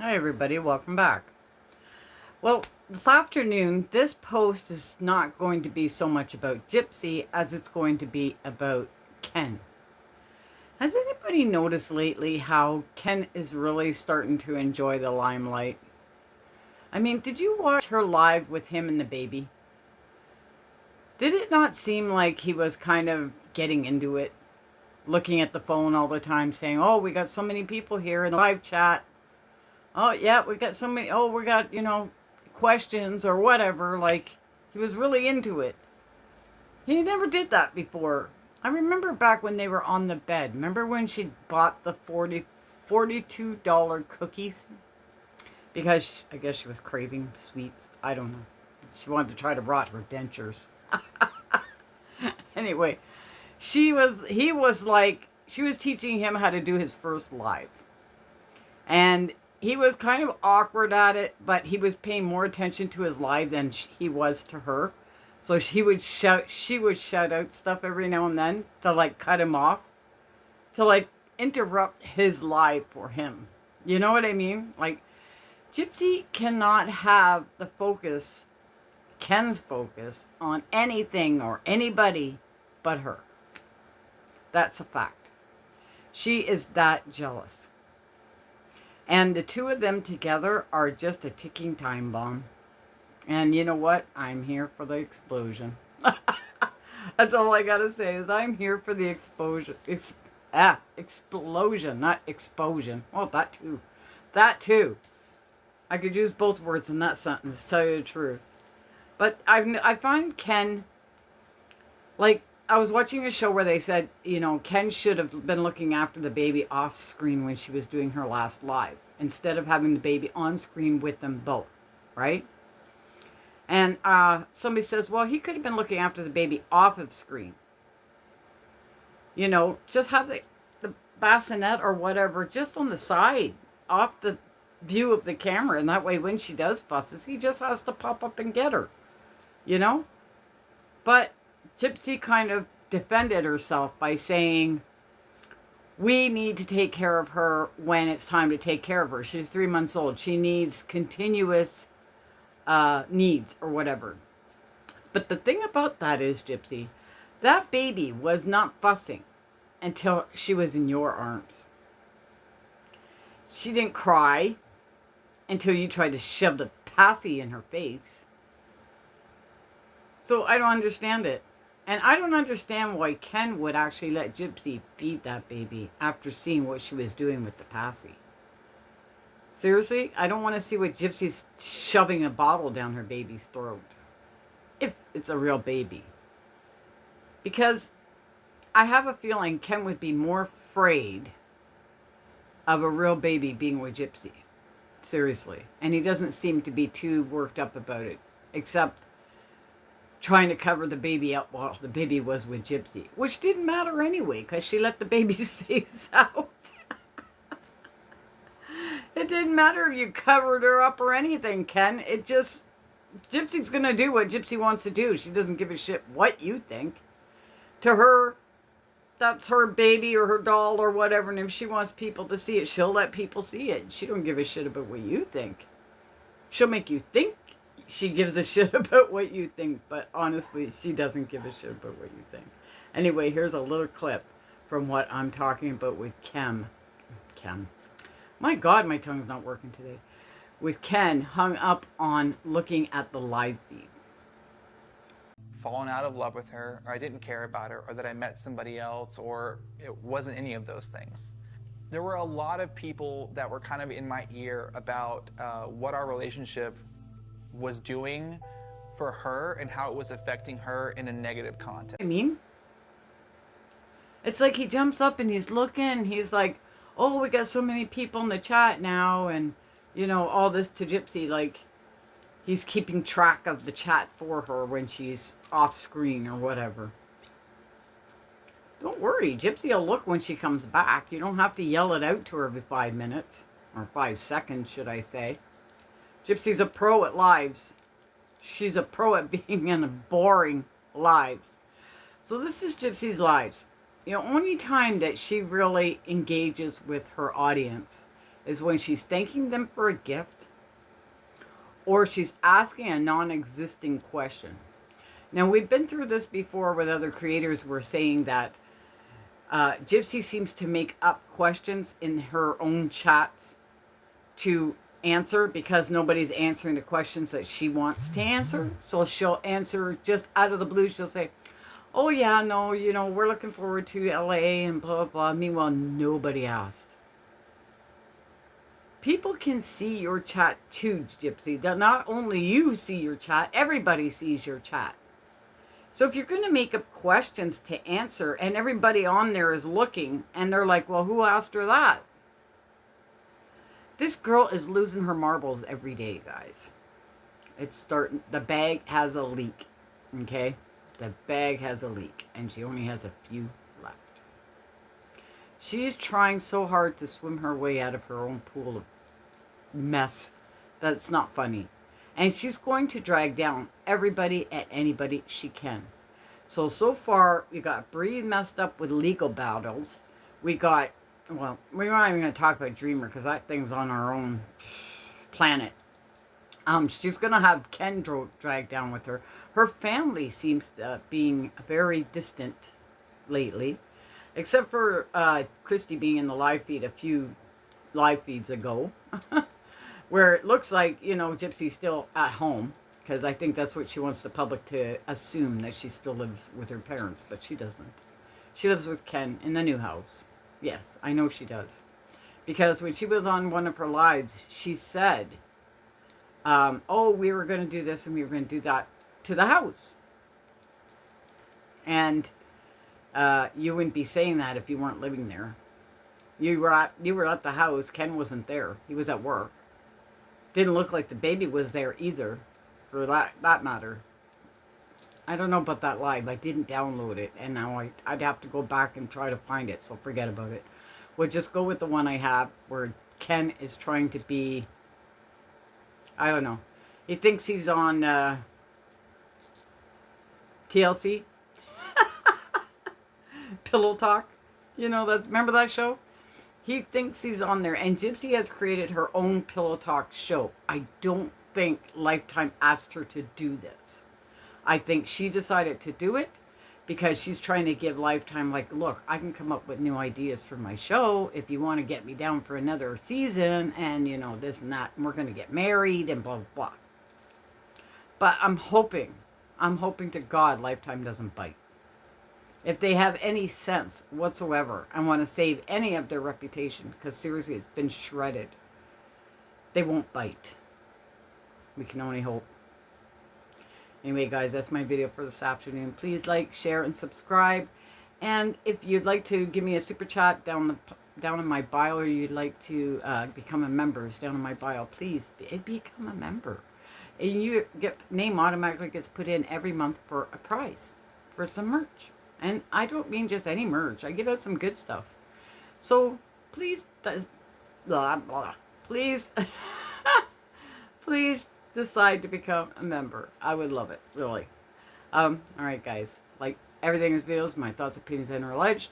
Hi everybody, welcome back. Well, this afternoon, this post is not going to be so much about Gypsy as it's going to be about Ken. Has anybody noticed lately how Ken is really starting to enjoy the limelight? I mean, did you watch her live with him and the baby? Did it not seem like he was kind of getting into it? Looking at the phone all the time saying, oh, we got so many people here in the live chat. Oh, yeah, we got so many, we got, questions or whatever. Like, he was really into it. He never did that before. I remember back when they were on the bed. Remember when she bought the $42 cookies? Because I guess she was craving sweets. I don't know. She wanted to try to rot her dentures. Anyway, she was teaching him how to do his first live. And he was kind of awkward at it, but he was paying more attention to his live than he was to her. So she would shout out stuff every now and then to like cut him off, to like interrupt his live for him. You know what I mean? Like, Gypsy cannot have the focus, Ken's focus, on anything or anybody but her. That's a fact. She is that jealous. And the two of them together are just a ticking time bomb. And you know what? I'm here for the explosion. That's all I gotta say is I'm here for the explosion. Explosion, not exposure. Well, that too. That too. I could use both words in that sentence, to tell you the truth. But I find Ken, like, I was watching a show where they said, Ken should have been looking after the baby off screen when she was doing her last live, instead of having the baby on screen with them both, right? And somebody says, well, he could have been looking after the baby off of screen. Just have the bassinet or whatever just on the side, off the view of the camera. And that way, when she does fusses, he just has to pop up and get her, But Gypsy kind of defended herself by saying, we need to take care of her when it's time to take care of her. She's 3 months old. She needs continuous needs or whatever. But the thing about that is, Gypsy, that baby was not fussing until she was in your arms. She didn't cry until you tried to shove the passy in her face. So I don't understand it. And I don't understand why Ken would actually let Gypsy feed that baby after seeing what she was doing with the passy. Seriously, I don't want to see what Gypsy's shoving a bottle down her baby's throat. If it's a real baby. Because I have a feeling Ken would be more afraid of a real baby being with Gypsy. Seriously. And he doesn't seem to be too worked up about it. Except trying to cover the baby up while the baby was with Gypsy. Which didn't matter anyway, because she let the baby's face out. It didn't matter if you covered her up or anything, Ken. Gypsy's going to do what Gypsy wants to do. She doesn't give a shit what you think. To her, that's her baby or her doll or whatever. And if she wants people to see it, she'll let people see it. She don't give a shit about what you think. She'll make you think she gives a shit about what you think, but honestly, she doesn't give a shit about what you think. Anyway, here's a little clip from what I'm talking about with Ken. My God, my tongue's not working today. With Ken hung up on looking at the live feed. Fallen out of love with her, or I didn't care about her, or that I met somebody else, or it wasn't any of those things. There were a lot of people that were kind of in my ear about what our relationship was doing for her and how it was affecting her in a negative context. I mean, it's like he jumps up and he's looking, he's like, oh, we got so many people in the chat now, and all this to Gypsy, like he's keeping track of the chat for her when she's off screen or whatever. Don't worry, Gypsy will look when she comes back. You don't have to yell it out to her every 5 minutes, or 5 seconds, should I say. Gypsy's a pro at lives. She's a pro at being in a boring lives. So this is Gypsy's lives. The only time that she really engages with her audience is when she's thanking them for a gift or she's asking a non-existing question. Now, we've been through this before with other creators. We're saying that Gypsy seems to make up questions in her own chats to answer because nobody's answering the questions that she wants to answer. So she'll answer just out of the blue. She'll say, oh yeah, no, you know, we're looking forward to LA and blah, blah, blah. Meanwhile, nobody asked. People can see your chat too, Gypsy. That not only you see your chat, everybody sees your chat. So if you're going to make up questions to answer and everybody on there is looking and they're like, well, who asked her that? This girl is losing her marbles every day, guys. It's starting, the bag has a leak, okay? The bag has a leak and she only has a few left. She's trying so hard to swim her way out of her own pool of mess that's not funny. And she's going to drag down everybody and anybody she can. So far, we got Bree messed up with legal battles. We got, well, we're not even going to talk about Dreamer because that thing's on our own planet. She's going to have Ken dragged down with her. Her family seems to being very distant lately. Except for Christy being in the live feed a few live feeds ago. Where it looks like, you know, Gypsy's still at home. Because I think that's what she wants the public to assume, that she still lives with her parents. But she doesn't. She lives with Ken in the new house. Yes, I know she does. Because when she was on one of her lives, she said, oh, we were going to do this and we were going to do that to the house. And you wouldn't be saying that if you weren't living there. You were at the house. Ken wasn't there. He was at work. Didn't look like the baby was there either, for that matter. I don't know about that live. I didn't download it, and now I'd have to go back and try to find it, so forget about it. We'll just go with the one I have, where Ken is trying to be, I don't know. He thinks he's on TLC. Pillow Talk. You know, remember that show? He thinks he's on there, and Gypsy has created her own Pillow Talk show. I don't think Lifetime asked her to do this. I think she decided to do it because she's trying to give Lifetime, like, look, I can come up with new ideas for my show if you want to get me down for another season, and, you know, this and that, and we're going to get married, and blah, blah, blah. But I'm hoping to God Lifetime doesn't bite. If they have any sense whatsoever and want to save any of their reputation, because seriously, it's been shredded, they won't bite. We can only hope. Anyway, guys, that's my video for this afternoon. Please like, share, and subscribe. And if you'd like to give me a super chat down in my bio, or you'd like to become a member, it's down in my bio. Please become a member. And you name automatically gets put in every month for a prize for some merch. And I don't mean just any merch. I give out some good stuff. So please, blah, blah, please, please decide to become a member. I would love it, really. All right, guys. Like everything in this video, my thoughts, opinions, and are alleged.